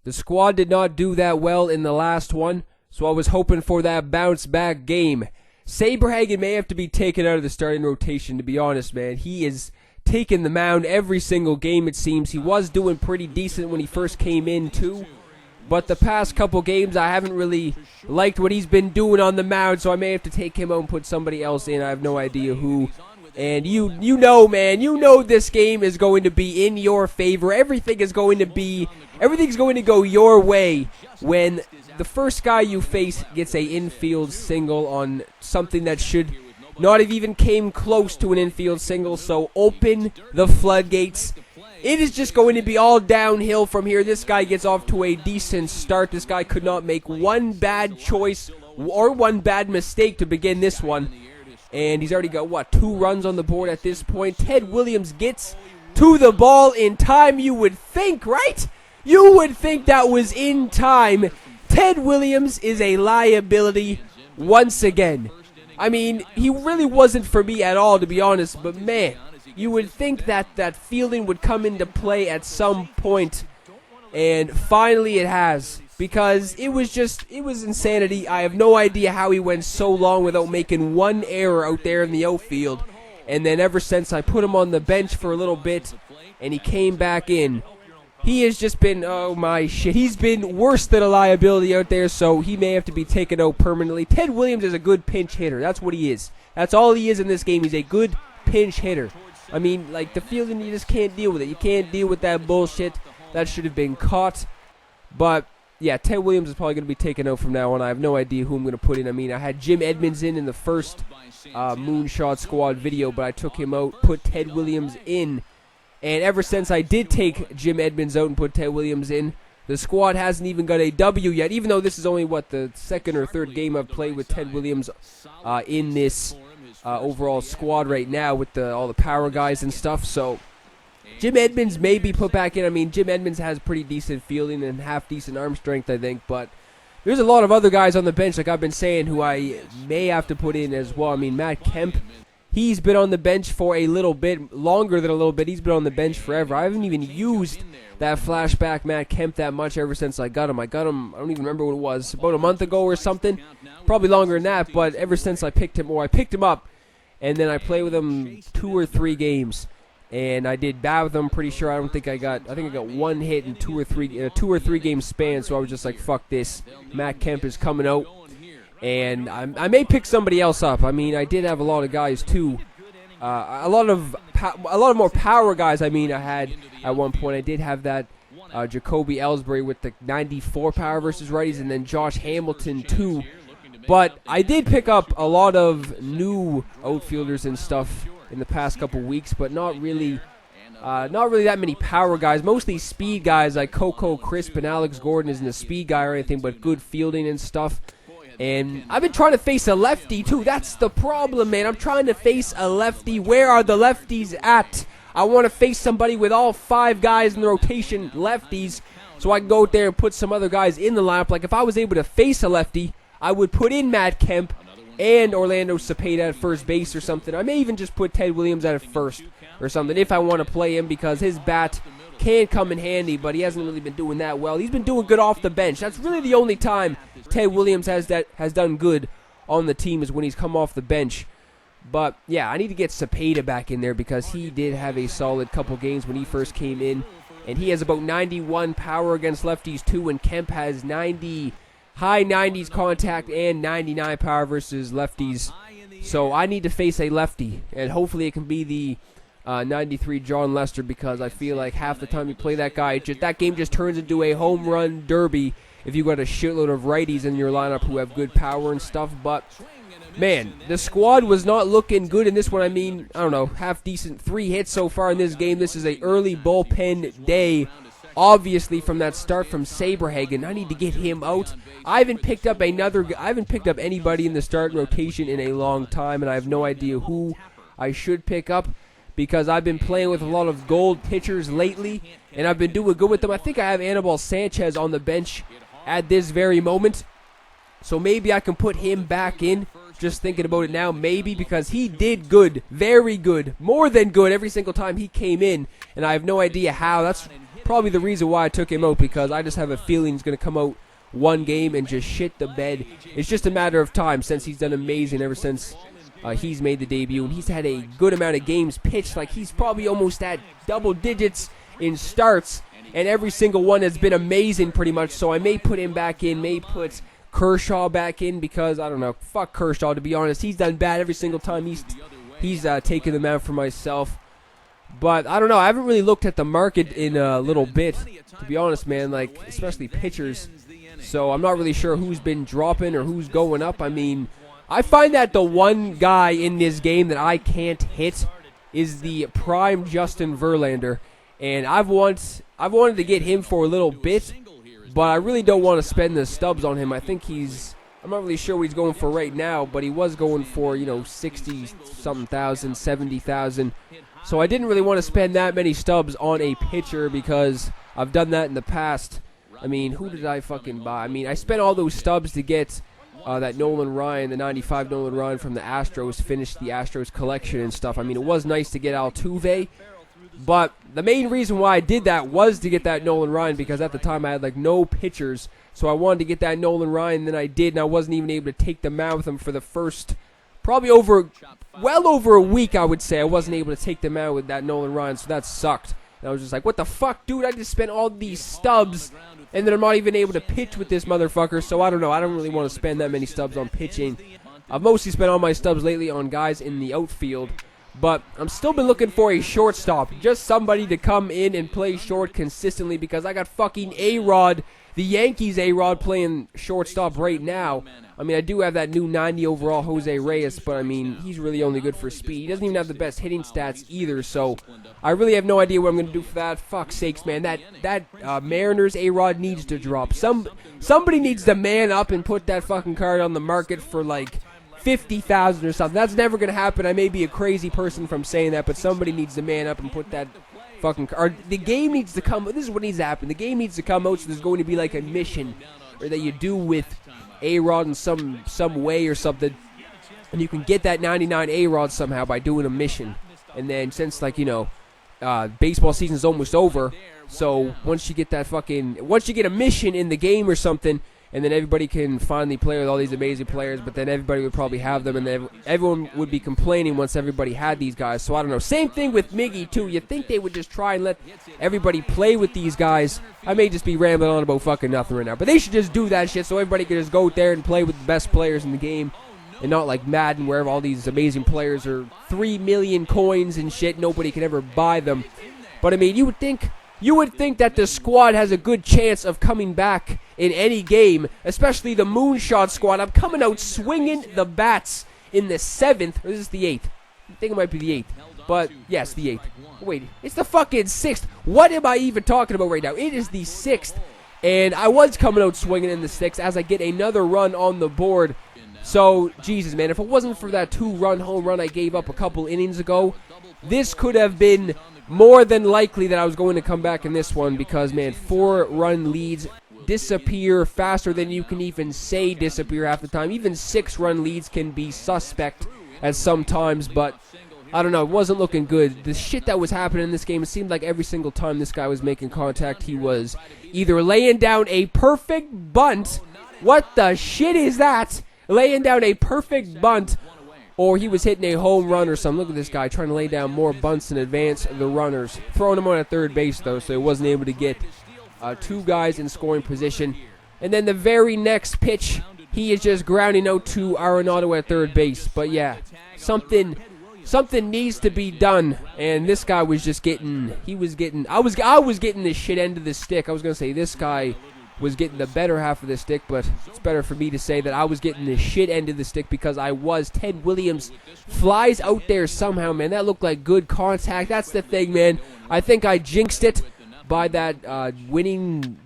The squad did not do that well in the last one, so I was hoping for that bounce back game. Saberhagen may have to be taken out of the starting rotation, to be honest, man. He is taking the mound every single game, it seems. He was doing pretty decent when he first came in, too. But the past couple games, I haven't really liked what he's been doing on the mound, so I may have to take him out and put somebody else in. I have no idea who. And you know, man, you know this game is going to be in your favor. Everything's going to go your way when the first guy you face gets a infield single on something that should not have even came close to an infield single. So open the floodgates. It is just going to be all downhill from here. This guy gets off to a decent start. This guy could not make one bad choice or one bad mistake to begin this one. And he's already got, what, 2 runs on the board at this point. Ted Williams gets to the ball in time, you would think, right? You would think that was in time. Ted Williams is a liability once again. I mean, he really wasn't for me at all, to be honest. But, man, you would think that that fielding would come into play at some point. And finally it has. Because it was insanity. I have no idea how he went so long without making one error out there in the outfield. And then ever since I put him on the bench for a little bit and he came back in, he has just been, oh my shit, he's been worse than a liability out there, so he may have to be taken out permanently. Ted Williams is a good pinch hitter. That's what he is. That's all he is in this game. He's a good pinch hitter. I mean, like, the fielding, you just can't deal with it. You can't deal with that bullshit. That should have been caught. But yeah, Ted Williams is probably going to be taken out from now on. I have no idea who I'm going to put in. I mean, I had Jim Edmonds in the first Moonshot Squad video, but I took him out, put Ted Williams in. And ever since I did take Jim Edmonds out and put Ted Williams in, the squad hasn't even got a W yet, even though this is only, what, the second or third game I've played with Ted Williams in this overall squad right now with all the power guys and stuff. So Jim Edmonds may be put back in. I mean, Jim Edmonds has pretty decent fielding and half-decent arm strength, I think. But there's a lot of other guys on the bench, like I've been saying, who I may have to put in as well. I mean, Matt Kemp, he's been on the bench for a little bit, longer than a little bit. He's been on the bench forever. I haven't even used that flashback Matt Kemp that much ever since I got him. I don't even remember what it was, about a month ago or something. Probably longer than that, but ever since I picked him up, and then I played with him 2 or 3 games. And I did bad with them, pretty sure. I think I got 1 hit in 2 or 3 game span. So I was just like, fuck this. Matt Kemp is coming out, and I may pick somebody else up. I mean, I did have a lot of guys too, a lot of more power guys. I mean, I had at one point I did have that Jacoby Ellsbury with the 94 power versus righties, and then Josh Hamilton too. But I did pick up a lot of new outfielders and stuff in the past couple weeks, but not really that many power guys. Mostly speed guys like Coco Crisp and Alex Gordon isn't a speed guy or anything, but good fielding and stuff. And I've been trying to face a lefty too. That's the problem, man. I'm trying to face a lefty. Where are the lefties at? I want to face somebody with all 5 guys in the rotation lefties, so I can go out there and put some other guys in the lineup. Like if I was able to face a lefty, I would put in Matt Kemp and Orlando Cepeda at first base or something. I may even just put Ted Williams at first or something if I want to play him, because his bat can come in handy, but he hasn't really been doing that well. He's been doing good off the bench. That's really the only time Ted Williams has done good on the team, is when he's come off the bench. But yeah, I need to get Cepeda back in there, because he did have a solid couple games when he first came in, and he has about 91 power against lefties too, and Kemp has high 90s contact and 99 power versus lefties. So I need to face a lefty, and hopefully it can be the 93 John Lester, because I feel like half the time you play that guy, that game just turns into a home run derby if you got a shitload of righties in your lineup who have good power and stuff. But man, the squad was not looking good in this one. I mean, I don't know, half decent. 3 hits so far in this game. This is a early bullpen day, obviously, from that start from Saberhagen. I need to get him out. I haven't picked up anybody in the starting rotation in a long time, and I have no idea who I should pick up, because I've been playing with a lot of gold pitchers lately, and I've been doing good with them. I think I have Anibal Sanchez on the bench at this very moment, so maybe I can put him back in. Just thinking about it now, maybe, because he did good, very good, more than good every single time he came in, and I have no idea how. probably the reason why I took him out, because I just have a feeling he's going to come out one game and just shit the bed. It's just a matter of time, since he's done amazing ever since he's made the debut, and he's had a good amount of games pitched. Like, he's probably almost at double digits in starts, and every single one has been amazing pretty much. So I may put him back in, may put Kershaw back in, because I don't know, fuck Kershaw, to be honest. He's done bad every single time he's taken them out for myself. But I don't know, I haven't really looked at the market in a little bit, to be honest, man, like, especially pitchers. So I'm not really sure who's been dropping or who's going up. I mean, I find that the one guy in this game that I can't hit is the prime Justin Verlander. And I've wanted to get him for a little bit, but I really don't want to spend the stubs on him. I think I'm not really sure what he's going for right now, but he was going for, 60-something thousand, 70,000. So I didn't really want to spend that many stubs on a pitcher, because I've done that in the past. I mean, who did I fucking buy? I mean, I spent all those stubs to get that Nolan Ryan, the 95 Nolan Ryan from the Astros, finished the Astros collection and stuff. I mean, it was nice to get Altuve. But the main reason why I did that was to get that Nolan Ryan, because at the time I had like no pitchers. So I wanted to get that Nolan Ryan, and then I did, and I wasn't even able to take the mound with him for the first, probably well over a week, I would say. I wasn't able to take the mound with that Nolan Ryan, so that sucked. And I was just like, what the fuck, dude? I just spent all these stubs, and then I'm not even able to pitch with this motherfucker. So I don't know. I don't really want to spend that many stubs on pitching. I've mostly spent all my stubs lately on guys in the outfield. But I'm still been looking for a shortstop. Just somebody to come in and play short consistently, because I got fucking A-Rod, the Yankees A-Rod, playing shortstop right now. I mean, I do have that new 90 overall Jose Reyes, but I mean, he's really only good for speed. He doesn't even have the best hitting stats either, so I really have no idea what I'm going to do for that. Fuck's sakes, man. That Mariners A-Rod needs to drop. Somebody needs to man up and put that fucking card on the market for like 50,000 or something. That's never going to happen. I may be a crazy person from saying that, but somebody needs to man up and put that fucking card. The game needs to come. This is what needs to happen. The game needs to come out, so there's going to be like a mission or that you do with A-Rod in some way or something, and you can get that 99 A-Rod somehow by doing a mission. And then since, like, baseball season's almost over, so once you get a mission in the game or something, and then everybody can finally play with all these amazing players, but then everybody would probably have them, and then everyone would be complaining once everybody had these guys. So I don't know. Same thing with Miggy, too. You'd think they would just try and let everybody play with these guys. I may just be rambling on about fucking nothing right now, but they should just do that shit so everybody can just go there and play with the best players in the game, and not like Madden, where all these amazing players are 3 million coins and shit. Nobody can ever buy them. But I mean, you would think that the squad has a good chance of coming back in any game, especially the Moonshot squad. I'm coming out swinging the bats in the 7th. Or is this the 8th? I think it might be the 8th. But, yes, the 8th. Wait, it's the fucking 6th. What am I even talking about right now? It is the 6th. And I was coming out swinging in the 6th as I get another run on the board. So, Jesus, man, if it wasn't for that 2-run home run I gave up a couple innings ago, this could have been more than likely that I was going to come back in this one, because, man, 4-run leads disappear faster than you can even say disappear half the time. Even 6-run leads can be suspect at some times, but I don't know, it wasn't looking good. The shit that was happening in this game, it seemed like every single time this guy was making contact, he was either laying down a perfect bunt. What the shit is that? Laying down a perfect bunt, or he was hitting a home run or something. Look at this guy trying to lay down more bunts and advance the runners. Throwing him on at third base, though, so he wasn't able to get 2 guys in scoring position. And then the very next pitch, he is just grounding out to Arenado at third base. But yeah, something needs to be done. And this guy was just getting, I was getting the shit end of the stick. I was going to say this guy was getting the better half of the stick, but it's better for me to say that I was getting the shit end of the stick, because I was. Ted Williams flies out there somehow, man. That looked like good contact. That's the thing, man. I think I jinxed it by that winning.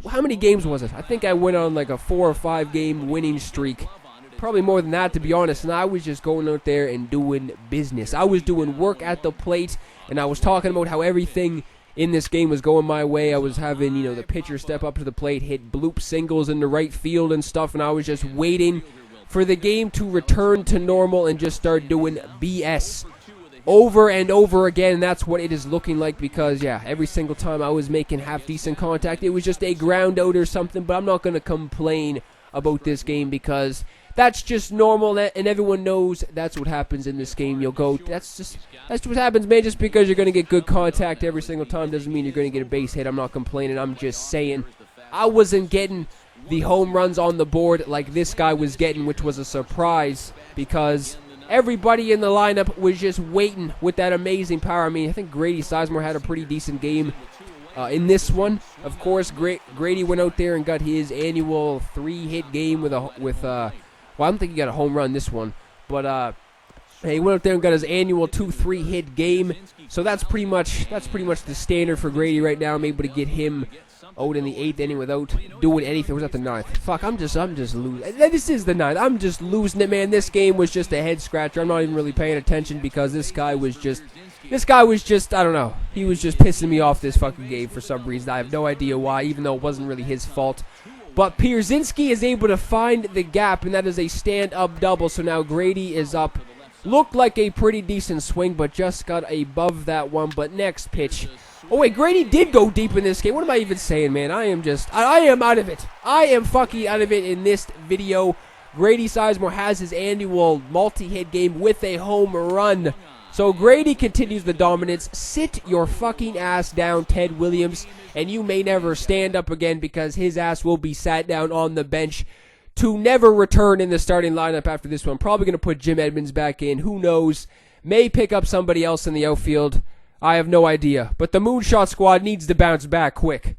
How many games was it? I think I went on like a 4 or 5 game winning streak. Probably more than that, to be honest. And I was just going out there and doing business. I was doing work at the plate, and I was talking about how everything in this game was going my way. I was having, the pitcher step up to the plate, hit bloop singles in the right field and stuff, and I was just waiting for the game to return to normal and just start doing BS. over and over again, and that's what it is looking like because, yeah, every single time I was making half-decent contact, it was just a ground out or something, but I'm not going to complain about this game because that's just normal, and everyone knows that's what happens in this game. That's what happens, man. Just because you're going to get good contact every single time doesn't mean you're going to get a base hit. I'm not complaining. I'm just saying I wasn't getting the home runs on the board like this guy was getting, which was a surprise because everybody in the lineup was just waiting with that amazing power. I mean, I think Grady Sizemore had a pretty decent game in this one. Of course, Grady went out there and got his annual 3-hit game well, I don't think he got a home run this one, but he went out there and got his annual 2-3 hit game. So that's pretty much the standard for Grady right now. I'm able to get him out in the 8th inning without doing anything. Was that the 9th? Fuck, I'm just losing. This is the 9th. I'm just losing it, man. This game was just a head scratcher. I'm not even really paying attention because this guy was just, I don't know. He was just pissing me off this fucking game for some reason. I have no idea why, even though it wasn't really his fault. But Pierzynski is able to find the gap, and that is a stand-up double. So now Grady is up. Looked like a pretty decent swing, but just got above that one. But next pitch. Oh, wait, Grady did go deep in this game. What am I even saying, man? I am out of it. I am fucking out of it in this video. Grady Sizemore has his annual multi-hit game with a home run. So Grady continues the dominance. Sit your fucking ass down, Ted Williams, and you may never stand up again because his ass will be sat down on the bench to never return in the starting lineup after this one. Probably going to put Jim Edmonds back in. Who knows? May pick up somebody else in the outfield. I have no idea. But the Moonshot squad needs to bounce back quick.